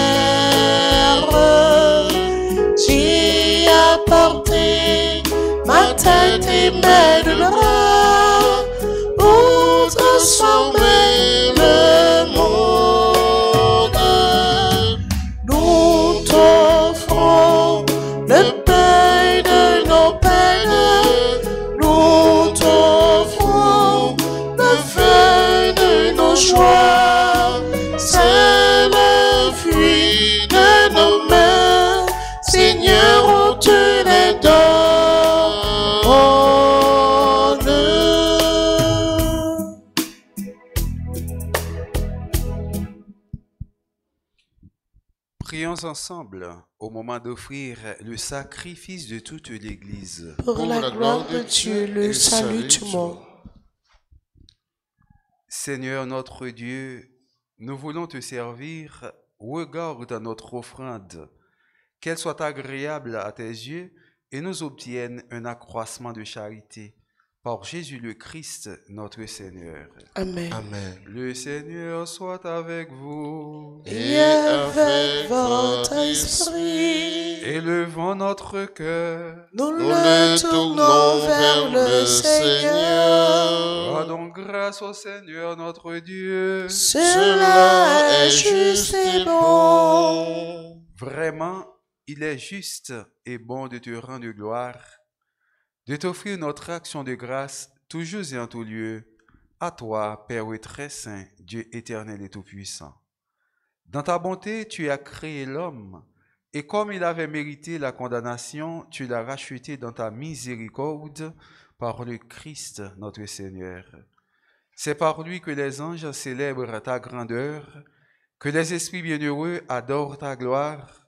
porter ma tête et mes deux bras pour transformer le monde. Nous t'offrons le pain de nos peines, nous t'offrons le vin de nos joies, c'est le fruit de nos mains, Seigneur, on te les donne. Prions ensemble au moment d'offrir le sacrifice de toute l'Église. Pour la gloire de Dieu, le salut du monde. Seigneur notre Dieu, nous voulons te servir. Regarde notre offrande, qu'elle soit agréable à tes yeux et nous obtienne un accroissement de charité. Par Jésus le Christ, notre Seigneur. Amen. Amen. Le Seigneur soit avec vous. Et avec votre esprit, Élevons notre cœur. nous le tournons vers le Seigneur. Rendons grâce au Seigneur notre Dieu. Cela est juste et bon. Vraiment, il est juste et bon de te rendre gloire, de t'offrir notre action de grâce, toujours et en tout lieu, à toi, Père très saint, Dieu éternel et tout-puissant. Dans ta bonté, tu as créé l'homme, et comme il avait mérité la condamnation, tu l'as racheté dans ta miséricorde par le Christ notre Seigneur. C'est par lui que les anges célèbrent ta grandeur, que les esprits bienheureux adorent ta gloire,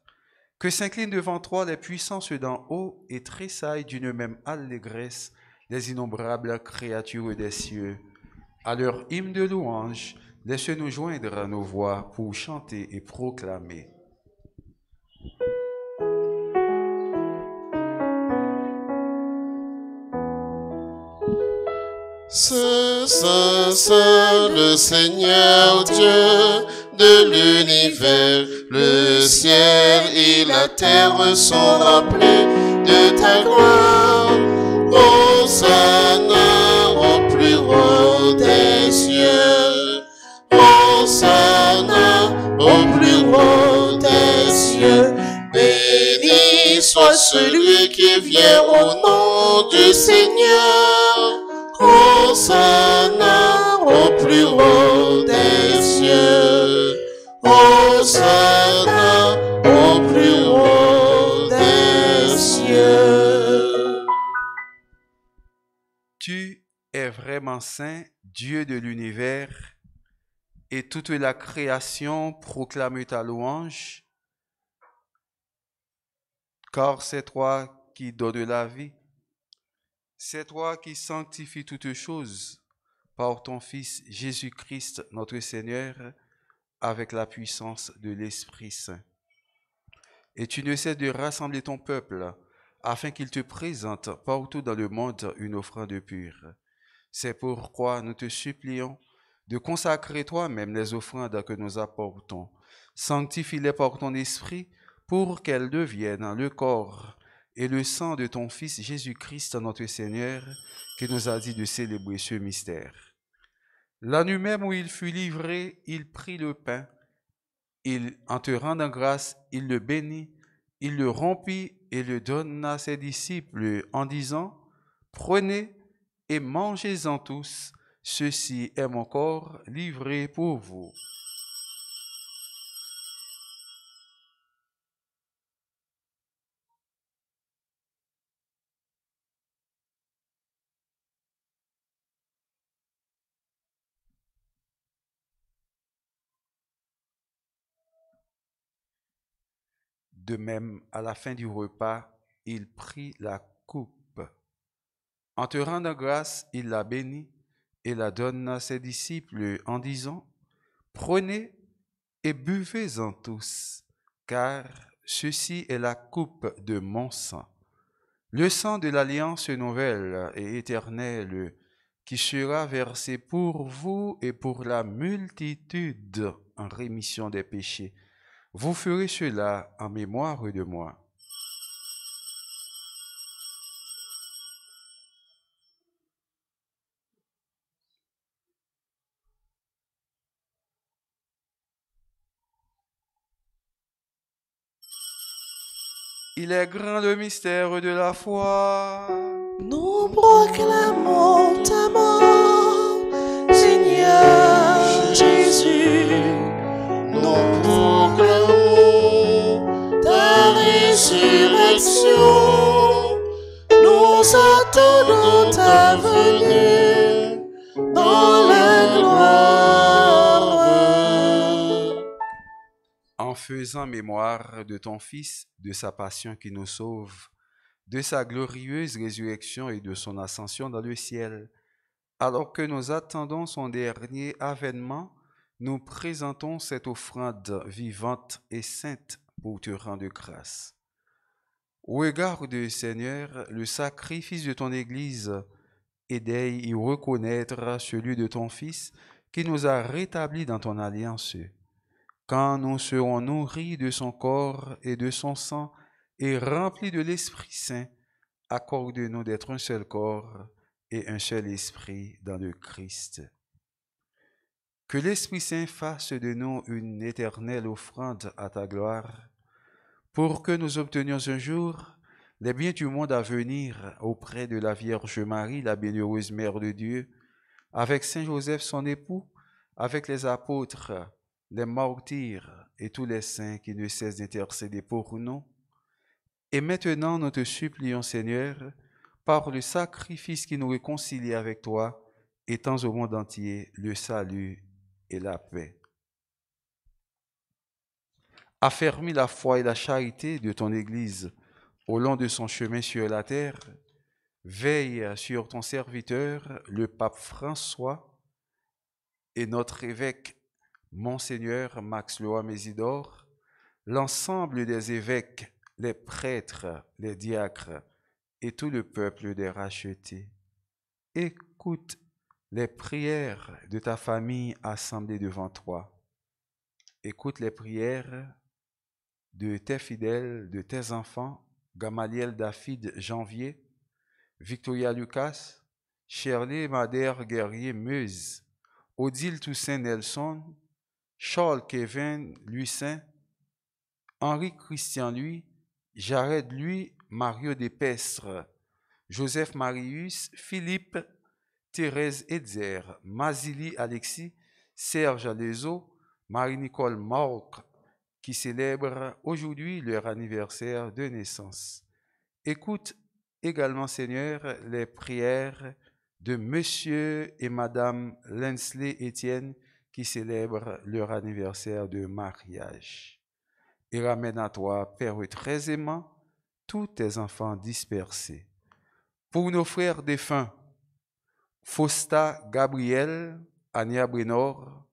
que s'inclinent devant toi les puissances d'en haut et tressaillent d'une même allégresse les innombrables créatures des cieux. À leur hymne de louange, laisse-nous joindre à nos voix pour chanter et proclamer. Saint, Saint, Saint, le Seigneur Dieu de l'univers, le ciel et la terre sont remplis de ta gloire. Hosanna au plus haut des cieux. Hosanna au plus haut des cieux. Béni soit celui qui vient au nom du Seigneur. Hosanna au plus haut des cieux. Hosanna au plus haut des cieux. Tu es vraiment saint, Dieu de l'univers, et toute la création proclame ta louange, car c'est toi qui donnes la vie. C'est toi qui sanctifies toutes choses par ton Fils Jésus-Christ, notre Seigneur, avec la puissance de l'Esprit Saint. Et tu ne cesses de rassembler ton peuple, afin qu'il te présente partout dans le monde une offrande pure. C'est pourquoi nous te supplions de consacrer toi-même les offrandes que nous apportons. Sanctifie-les par ton Esprit, pour qu'elles deviennent le corps et le sang de ton Fils Jésus-Christ, notre Seigneur, qui nous a dit de célébrer ce mystère. La nuit même où il fut livré, il prit le pain. En te rendant grâce, il le bénit, il le rompit et le donna à ses disciples en disant, « Prenez et mangez-en tous, ceci est mon corps livré pour vous. » De même, à la fin du repas, il prit la coupe. En te rendant grâce, il la bénit et la donna à ses disciples en disant, « Prenez et buvez-en tous, car ceci est la coupe de mon sang, le sang de l'alliance nouvelle et éternelle, qui sera versé pour vous et pour la multitude en rémission des péchés. Vous ferez cela en mémoire de moi. » Il est grand le mystère de la foi. Nous proclamons ta mort, Seigneur Jésus. Nous proclamons ta résurrection. Nous attendons ta venue dans la gloire. En faisant mémoire de ton Fils, de sa passion qui nous sauve, de sa glorieuse résurrection et de son ascension dans le ciel, alors que nous attendons son dernier avènement, nous présentons cette offrande vivante et sainte pour te rendre grâce. Regarde, Seigneur, le sacrifice de ton Église et d'aille y reconnaître celui de ton Fils qui nous a rétablis dans ton alliance. Quand nous serons nourris de son corps et de son sang et remplis de l'Esprit Saint, accorde-nous d'être un seul corps et un seul esprit dans le Christ. Que l'Esprit Saint fasse de nous une éternelle offrande à ta gloire, pour que nous obtenions un jour les biens du monde à venir auprès de la Vierge Marie, la bienheureuse Mère de Dieu, avec Saint Joseph son époux, avec les apôtres, les martyrs et tous les saints qui ne cessent d'intercéder pour nous. Et maintenant, nous te supplions, Seigneur, par le sacrifice qui nous réconcilie avec toi, étends au monde entier le salut et la paix. Affermis la foi et la charité de ton Église au long de son chemin sur la terre. Veille sur ton serviteur, le pape François, et notre évêque, Monseigneur Max Loa Mésidor, l'ensemble des évêques, les prêtres, les diacres et tout le peuple des rachetés. Écoute les prières de ta famille assemblée devant toi. Écoute les prières de tes fidèles, de tes enfants, Gamaliel David Janvier, Victoria Lucas, Shirley Madère Guerrier Meuse, Odile Toussaint Nelson, Charles Kevin Lucin, Henri Christian Louis, Jared Louis, Mario Despestre, Joseph Marius, Philippe, Thérèse Edzer, Mazili Alexis, Serge Alezo, Marie-Nicole Morc, qui célèbrent aujourd'hui leur anniversaire de naissance. Écoute également, Seigneur, les prières de Monsieur et Madame Lensley Étienne qui célèbrent leur anniversaire de mariage. Et ramène à toi, Père très aimant, tous tes enfants dispersés. Pour nos frères défunts, Fausta Gabriel, Ania Brénor,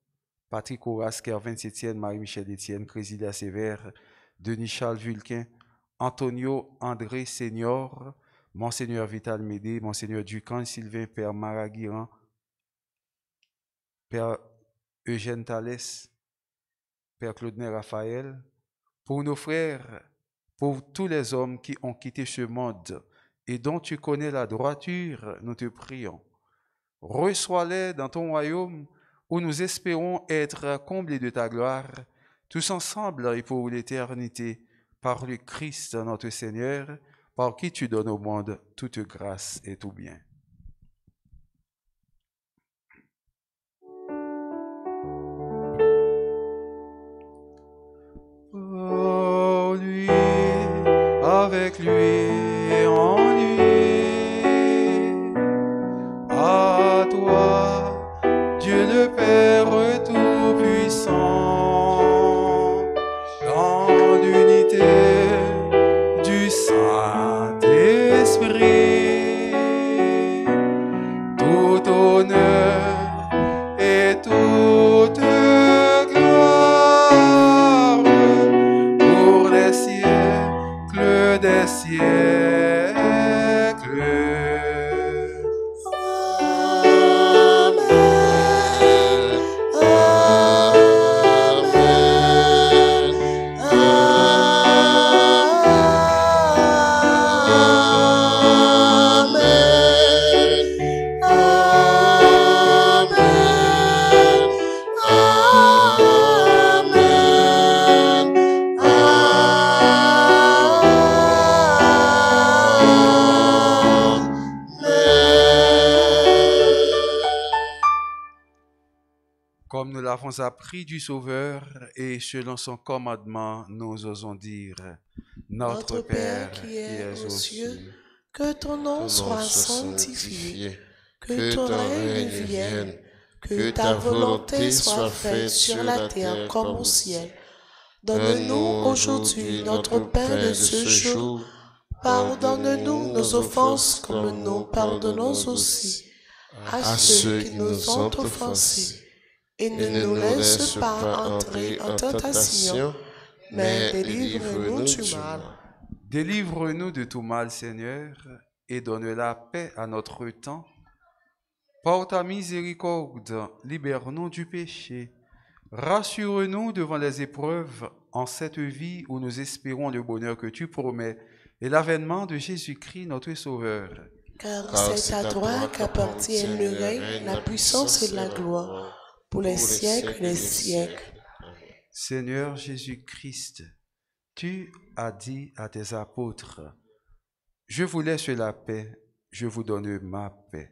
Patrick Horace, Kervin Etienne, Marie-Michel Etienne, Crésilia Sévère, Denis Charles Vulquin, Antonio André Senior, Monseigneur Vital Médé, Monseigneur Ducan, Sylvain, Père Maraguiran, Père Eugène Thalès, Père Claude Raphaël, pour nos frères, pour tous les hommes qui ont quitté ce monde et dont tu connais la droiture, nous te prions. Reçois-les dans ton royaume où nous espérons être comblés de ta gloire, tous ensemble et pour l'éternité, par le Christ notre Seigneur, par qui tu donnes au monde toute grâce et tout bien. Pour lui, avec lui et en lui, à toi, Dieu le Père Tout-Puissant, dans l'unité du Saint-Esprit, tout honneur et toute gloire pour les siècles des siècles. Comme nous l'avons appris du Sauveur et selon son commandement, nous osons dire, Notre Père qui es aux cieux, que ton nom soit sanctifié, que ton règne vienne, que ta volonté soit faite sur la terre comme au ciel. Donne-nous aujourd'hui notre pain de ce jour. Pardonne-nous nos offenses comme nous pardonnons aussi à ceux qui nous ont offensés. Et ne nous laisse pas entrer en tentation, mais délivre-nous du mal. Délivre-nous de tout mal, Seigneur, et donne la paix à notre temps. Par ta miséricorde, libère-nous du péché. Rassure-nous devant les épreuves en cette vie où nous espérons le bonheur que tu promets et l'avènement de Jésus-Christ, notre Sauveur. car c'est à toi qu'appartiennent le règne, la puissance et la gloire, pour les siècles des siècles. Seigneur Jésus-Christ, tu as dit à tes apôtres, « Je vous laisse la paix, je vous donne ma paix.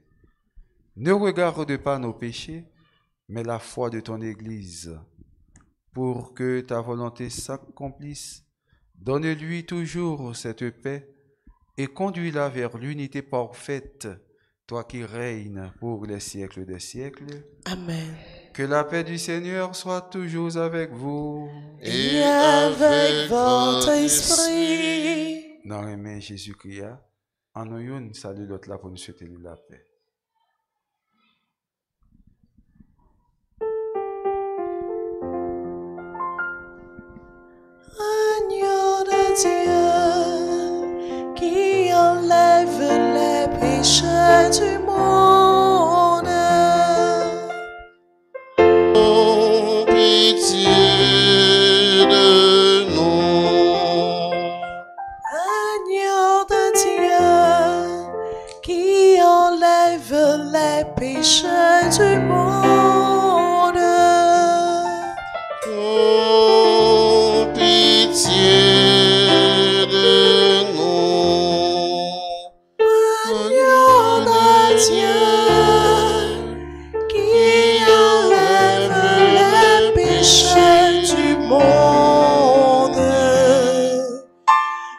Ne regarde pas nos péchés, mais la foi de ton Église. Pour que ta volonté s'accomplisse, donne-lui toujours cette paix et conduis-la vers l'unité parfaite, toi qui règnes pour les siècles des siècles. Amen. Que la paix du Seigneur soit toujours avec vous. Et avec votre esprit. Dans les mains Jésus-Christ, en nous, salut l'autre là pour nous souhaiter la paix. Agneau de Dieu qui enlève les péchés du monde. Oh, pitié de nous. Agneau de Dieu qui enlève les péchés du monde. Oh, pitié de nous. Agneau de Dieu qui enlève les péchés du monde.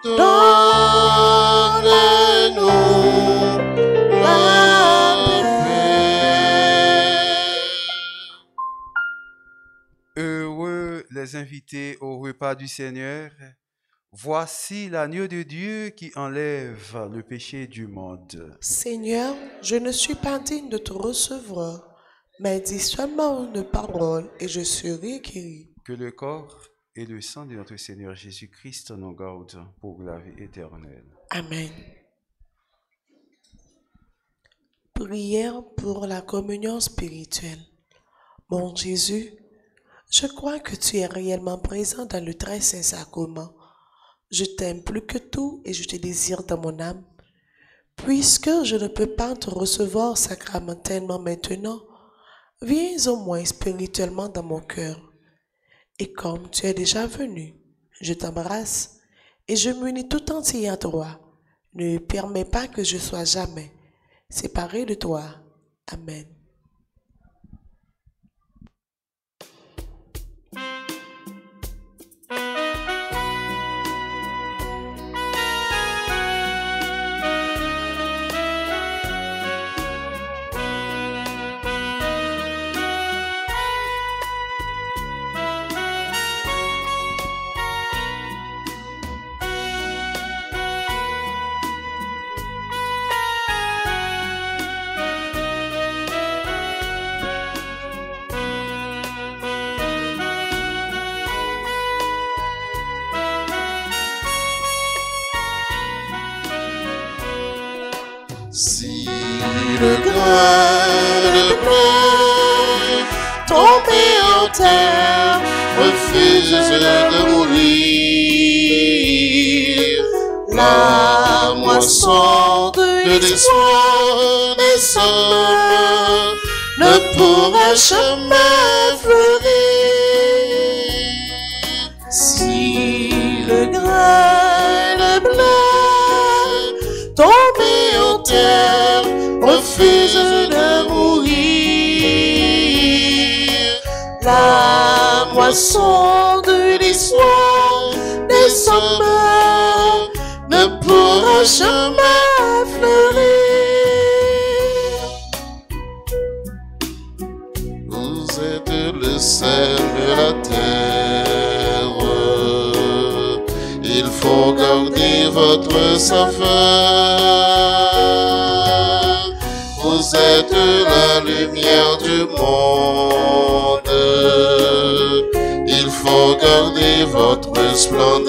Donne-nous la paix. Heureux les invités au repas du Seigneur. Voici l'agneau de Dieu qui enlève le péché du monde. Seigneur, je ne suis pas digne de te recevoir, mais dis seulement une parole et je serai guéri. Que le corps et le sang de notre Seigneur Jésus-Christ nous gardent pour la vie éternelle. Amen. Prière pour la communion spirituelle. Mon Jésus, je crois que tu es réellement présent dans le très saint sacrement. Je t'aime plus que tout et je te désire dans mon âme. Puisque je ne peux pas te recevoir sacramentellement maintenant, viens au moins spirituellement dans mon cœur. Et comme tu es déjà venu, je t'embrasse et je m'unis tout entier à toi. Ne permets pas que je sois jamais séparé de toi. Amen. Si le grain de blé tombé en terre refuse de mourir, la moisson de l'espoir des hommes ne pourra jamais fleurir. Si le grain de blé tombé en terre refuse de mourir, la moisson de l'histoire des hommes ne pourra jamais fleurir. Vous êtes le sel de la terre, il faut garder votre saveur. Vous êtes la lumière du monde, il faut garder votre splendeur.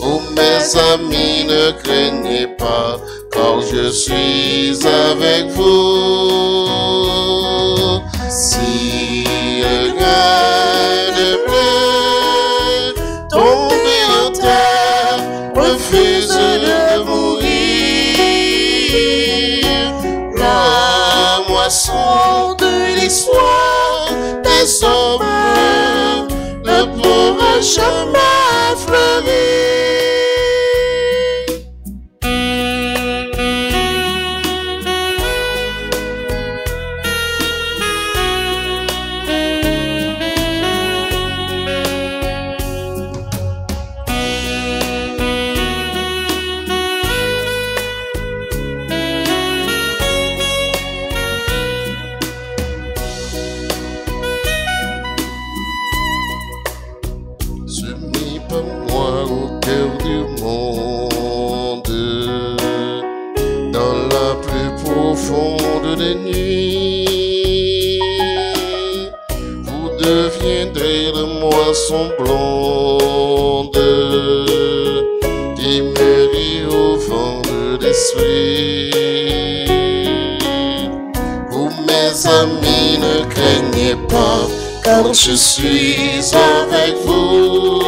Oh mes amis, ne craignez pas, car je suis avec vous. Si le grain de blé tombé en terre refuse de moisson de l'histoire des hommes ne pourra jamais fleurir. Des nuits, vous deviendrez la moisson blonde qui mûrit au vent de l'esprit. Vous, mes amis, ne craignez pas, car je suis avec vous.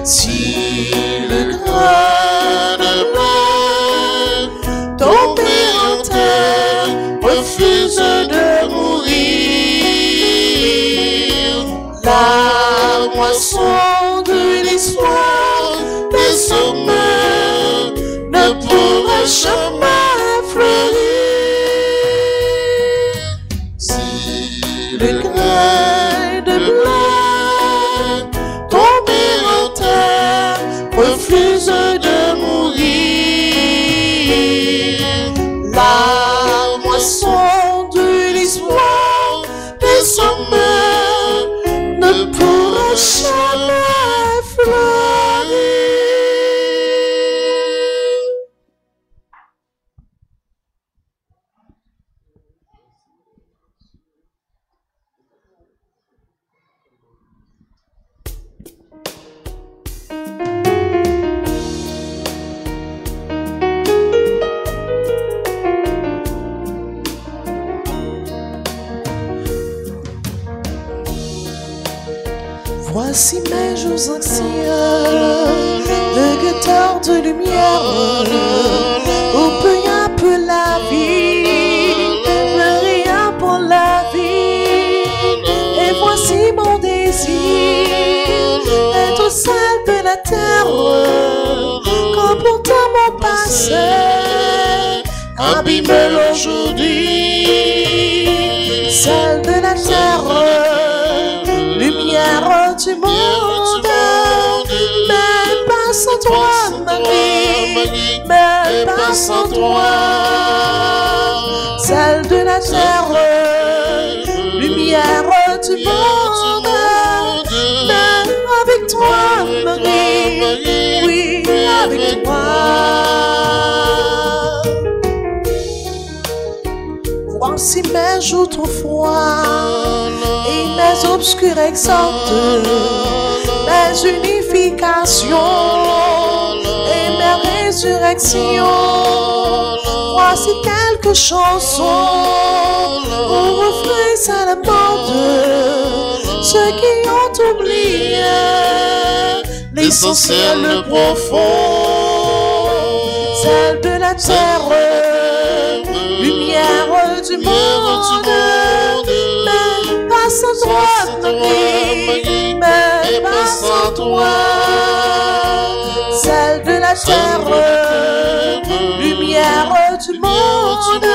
Si le grain de blé tombé en terre refuse de mourir, la moisson de l'histoire des hommes ne pourra jamais fleurir. Si le grain de blé tombé en terre refuse de mourir, la moisson de l'histoire des hommes ne pourra jamais fleurir. Voici mes jours anciens, le guetteur de lumière, où peu à peu la vie, le rien pour la vie. Et voici mon désir, être celle de la terre, quand pourtant mon passé abîme l'aujourd'hui. Celle de la terre, lumière du monde, mais pas sans toi, Marie, mais pas sans toi. Celle de la terre, lumière du monde, mais avec toi, Marie, oui, avec toi. Voici mes jours trop froids et mes obscurs exaltes, mes unifications et mes résurrections. Voici quelques chansons au refrain ça la mode, ceux qui ont oublié l'essentiel, le profond. Celle de la terre, lumière du monde, mais pas sans toi, Marie, mais pas sans toi. Celle de la terre, lumière du monde,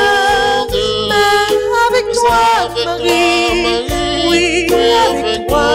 mais avec toi, Marie, oui, avec toi.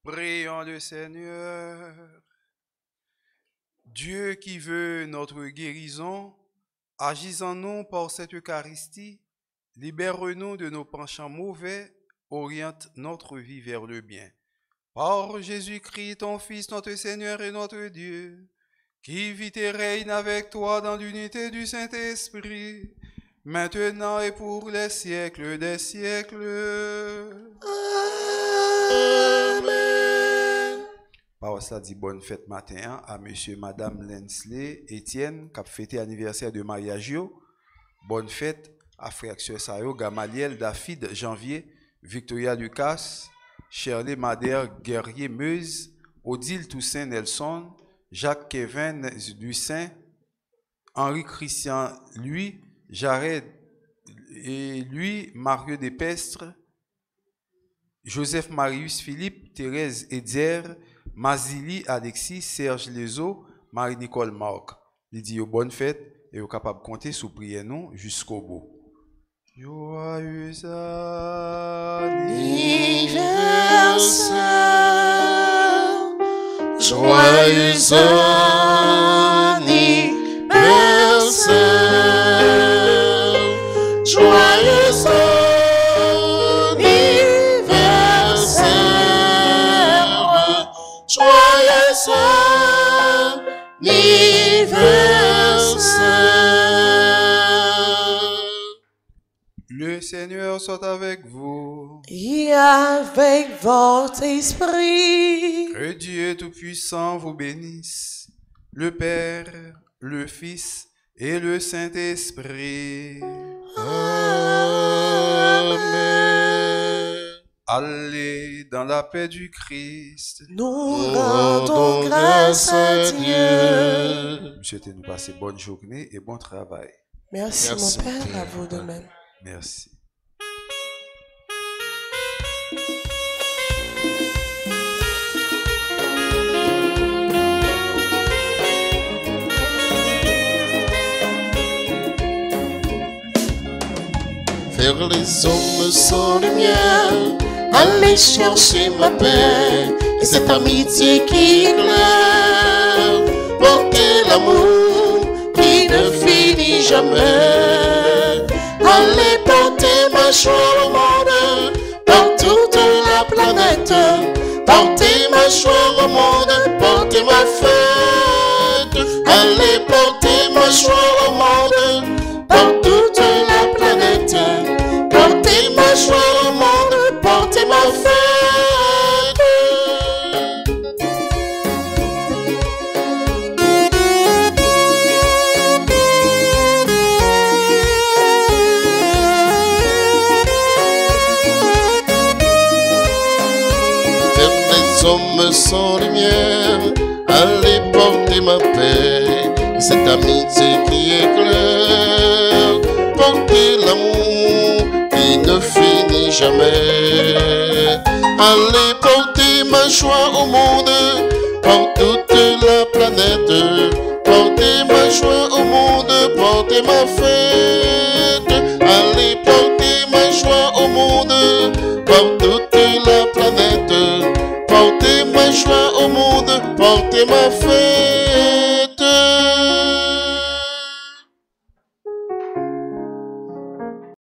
Prions le Seigneur. Dieu qui veut notre guérison, agis en nous par cette Eucharistie, libère-nous de nos penchants mauvais, oriente notre vie vers le bien. Par Jésus-Christ, ton Fils, notre Seigneur et notre Dieu, qui vit et règne avec toi dans l'unité du Saint-Esprit, maintenant et pour les siècles des siècles. Amen. Par cela dit bonne fête matin à monsieur, madame Lensley, Étienne, qui a fêté l'anniversaire de mariage. Bonne fête à frère Sayo, Gamaliel, David, Janvier, Victoria Lucas, Shirley Madère, Guerrier Meuse, Odile Toussaint Nelson, Jacques Kevin Lucin, Henri Christian Louis, Jared et lui, Mario Despestre, Joseph Marius Philippe, Thérèse Edier, Mazili Alexis, Serge Lezo, Marie-Nicole Marc. Il dit bonne fête et vous capable de compter sous prière nous jusqu'au bout. Joyeux anniversaire, joyeux anniversaire, joyeux anniversaire, joyeux anniversaire. Le Seigneur soit avec vous. Et avec votre esprit. Que Dieu Tout-Puissant vous bénisse, le Père, le Fils et le Saint-Esprit. Amen. Allez dans la paix du Christ. Nous rendons grâce à Dieu. Nous souhaitons nous passer bonne journée et bon travail. Merci mon Père, à vous de même. Merci. Vers les hommes sans lumière, aller chercher ma paix, et cette amitié qui éclaire, porter l'amour qui ne finit jamais. Allez porter ma joie au monde, par toute la planète, porter ma joie au monde, porter ma fête. Allez porter ma joie au monde, par toute la planète, porter ma joie au monde, porter ma fête. Hommes sans lumière, allez porter ma paix, cette amitié qui éclaire, porter l'amour qui ne finit jamais. Allez porter ma joie au monde, par toute